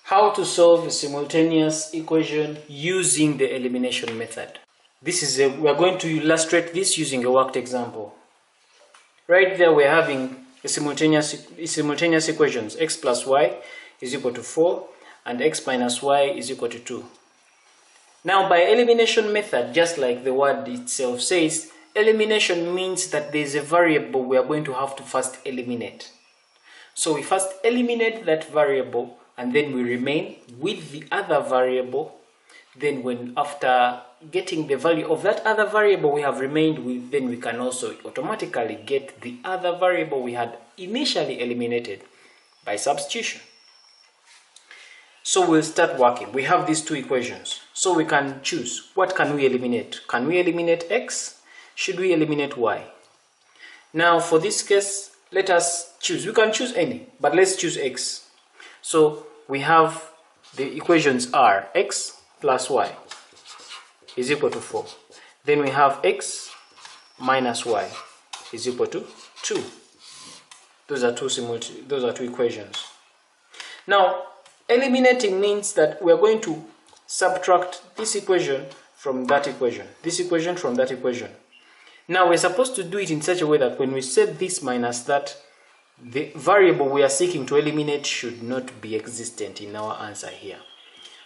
How to solve a simultaneous equation using the elimination method. We are going to illustrate this using a worked example. Right there we're having a simultaneous equations. X plus y is equal to 4 and x minus y is equal to 2. Now by elimination method, just like the word itself says, elimination means that there is a variable we are going to have to first eliminate. So we first eliminate that variable and then we remain with the other variable. Then after getting the value of that other variable we have remained with, then we can also automatically get the other variable we had initially eliminated by substitution. So we'll start working. We have these two equations. So we can choose. What can we eliminate? Can we eliminate x? Should we eliminate y? Now for this case, let us choose. We can choose any, but let's choose x. So we have the equations are x plus y is equal to 4. Then we have x minus y is equal to 2. Those are two equations. Now eliminating means that we are going to subtract this equation from that equation, this equation from that equation. Now we're supposed to do it in such a way that when we set this minus that, the variable we are seeking to eliminate should not be existent in our answer here.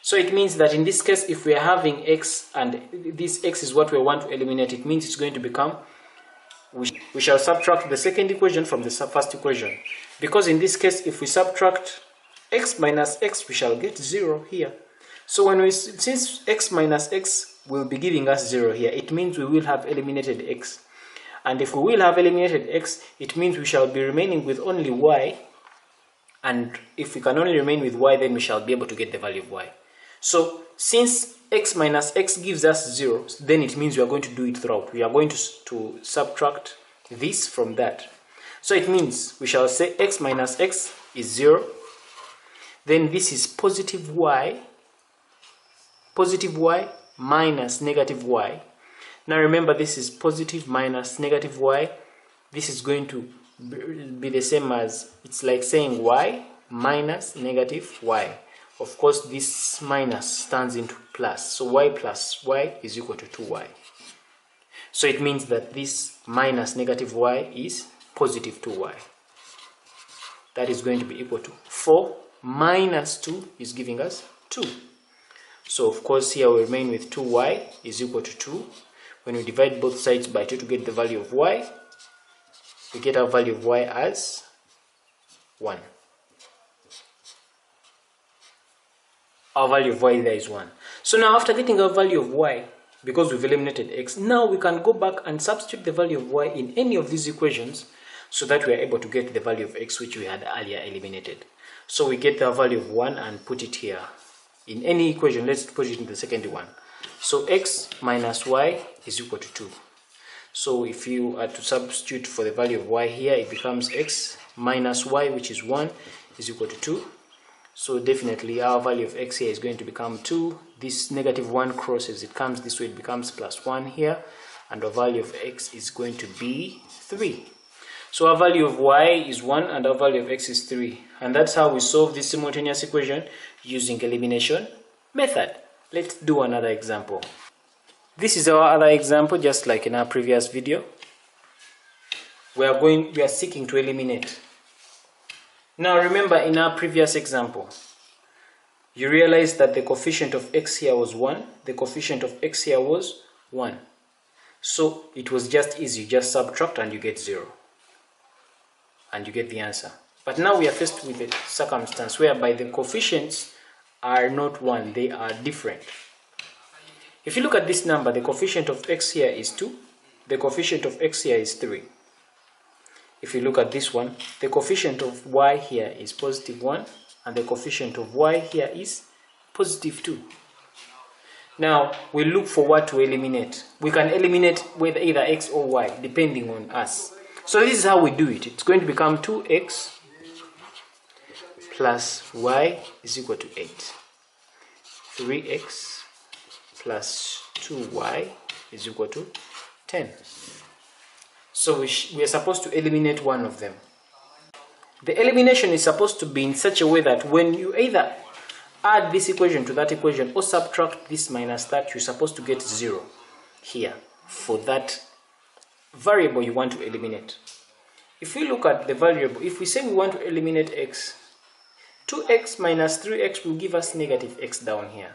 So it means that in this case, if we are having x and this x is what we want to eliminate, it means it's going to become, we shall subtract the second equation from the first equation. Because in this case, if we subtract x minus x, we shall get 0 here. So since x minus x will be giving us 0 here, it means we will have eliminated x. And if we will have eliminated x, it means we shall be remaining with only y. And if we can only remain with y, then we shall be able to get the value of y. So since x minus x gives us 0, then it means we are going to do it throughout. We are going to subtract this from that. So it means we shall say x minus x is 0. Then this is positive y minus negative y. Now remember, this is positive minus negative y. This is going to be the same as, it's like saying y minus negative y. Of course, this minus turns into plus. So y plus y is equal to 2y. So it means that this minus negative y is positive 2y. That is going to be equal to 4 minus 2 is giving us 2. So of course here we remain with 2y is equal to 2. When we divide both sides by 2 to get the value of y, we get our value of y as 1. Our value of y there is 1. So now after getting our value of y, because we've eliminated x, now we can go back and substitute the value of y in any of these equations so that we are able to get the value of x which we had earlier eliminated. So we get the value of 1 and put it here. In any equation, let's put it in the second one. So x minus y is equal to 2. So if you are to substitute for the value of y here, it becomes x minus y, which is 1, is equal to 2. So definitely our value of x here is going to become 2. This negative 1 crosses, it comes this way, it becomes plus 1 here. And our value of x is going to be 3. So our value of y is 1 and our value of x is 3. And that's how we solve this simultaneous equation using elimination method. Let's do another example. This is our other example, just like in our previous video. We are seeking to eliminate. Now remember, in our previous example, you realize that the coefficient of x here was 1, the coefficient of x here was 1. So it was just easy, just subtract and you get 0. And you get the answer. But now we are faced with a circumstance whereby the coefficients are not 1, they are different. If you look at this number, the coefficient of x here is 2, the coefficient of x here is 3. If you look at this one, the coefficient of y here is positive 1 and the coefficient of y here is positive 2. Now we look for what to eliminate. We can eliminate with either x or y depending on us. So this is how we do it. It's going to become 2x plus y is equal to 8. 3x plus 2y is equal to 10. So we are supposed to eliminate one of them. The elimination is supposed to be in such a way that when you either add this equation to that equation or subtract this minus that, you're supposed to get 0 here for that variable you want to eliminate. If we look at the variable, if we say we want to eliminate x, 2x minus 3x will give us negative x down here.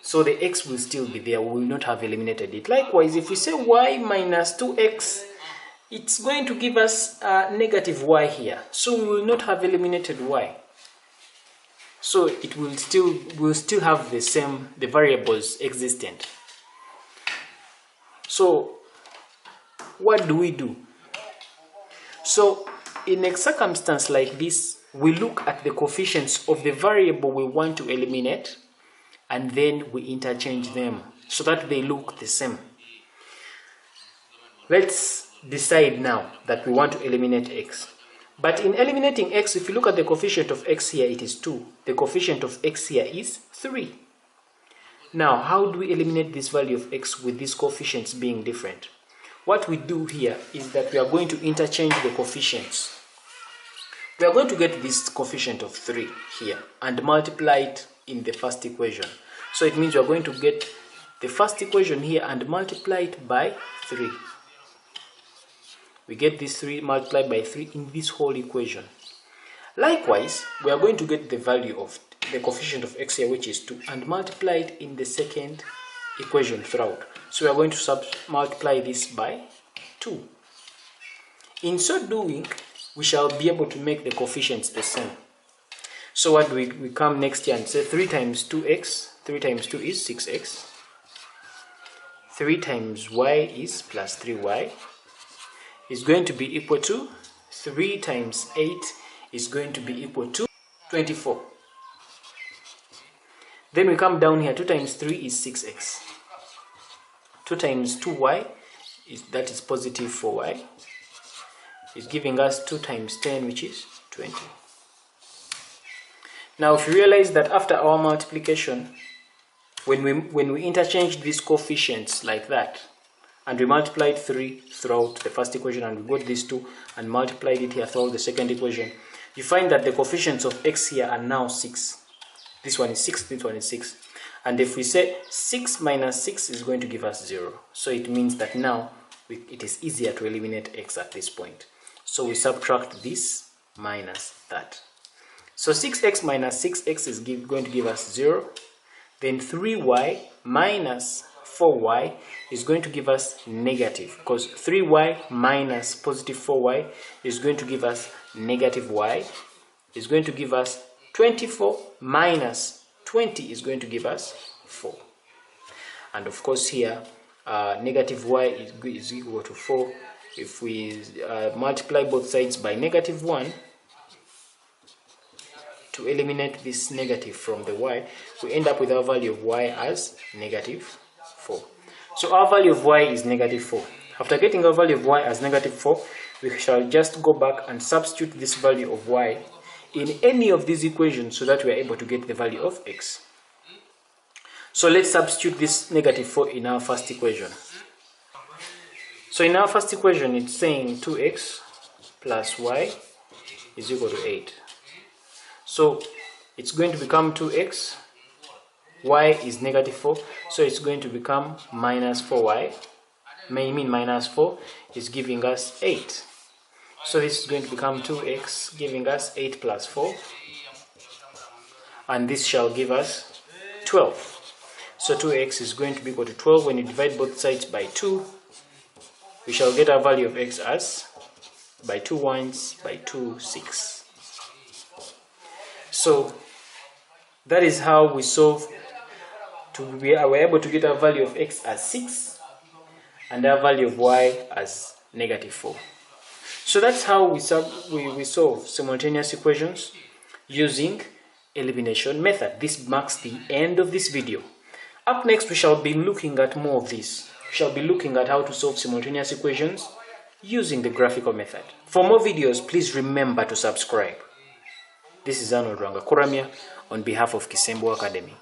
So the x will still be there, we will not have eliminated it. Likewise, if we say y minus 2x, it's going to give us negative y here. So we will not have eliminated y. So it will still have the variables existent. So what do we do? So in a circumstance like this, we look at the coefficients of the variable we want to eliminate, and then we interchange them so that they look the same. Let's decide now that we want to eliminate x. But in eliminating x, if you look at the coefficient of x here, it is 2. The coefficient of x here is 3. Now, how do we eliminate this value of x with these coefficients being different? What we do here is that we are going to interchange the coefficients. We are going to get this coefficient of 3 here and multiply it in the first equation. So it means we are going to get the first equation here and multiply it by 3. We get this 3 multiplied by 3 in this whole equation. Likewise, we are going to get the value of the coefficient of x here, which is 2, and multiply it in the second equation throughout. So we are going to multiply this by 2. In so doing, we shall be able to make the coefficients the same. So what do we come next here and say 3 times 2x, 3 times 2 is 6x, 3 times y is plus 3y, is going to be equal to 3 times 8 is going to be equal to 24. Then we come down here, 2 times 3 is 6x. 2 times 2y, that is positive 4y, is giving us 2 times 10, which is 20. Now, if you realize that after our multiplication, when we interchange these coefficients like that, and we multiplied 3 throughout the first equation, and we got these 2 and multiplied it here throughout the second equation, you find that the coefficients of x here are now 6. This one is 6, this one is 6. And if we say 6 minus 6 is going to give us 0. So it means that now it is easier to eliminate x at this point. So we subtract this minus that. So 6x minus 6x is going to give us 0. Then 3y minus 4y is going to give us negative, because 3y minus positive 4y is going to give us negative y, is going to give us 24 minus 20 is going to give us 4. And of course here, negative y is equal to 4. If we multiply both sides by negative 1, to eliminate this negative from the y, we end up with our value of y as negative 4. So our value of y is negative 4. After getting our value of y as negative 4, we shall just go back and substitute this value of y in any of these equations so that we are able to get the value of x. So let's substitute this negative 4 in our first equation. So in our first equation, it's saying 2x plus y is equal to 8. So it's going to become 2x, y is negative 4, so it's going to become minus 4y. May mean minus 4 is giving us 8. So this is going to become 2x, giving us 8 plus 4. And this shall give us 12. So 2x is going to be equal to 12. When you divide both sides by 2, we shall get our value of x as by 2 ones by 2, 6. So that is how we solve. We are able to get our value of x as 6 and our value of y as negative 4. So that's how we solve simultaneous equations using elimination method. This marks the end of this video. Up next, we shall be looking at more of this. We shall be looking at how to solve simultaneous equations using the graphical method. For more videos, please remember to subscribe. This is Arnold Ranga Kuramia on behalf of Kisembo Academy.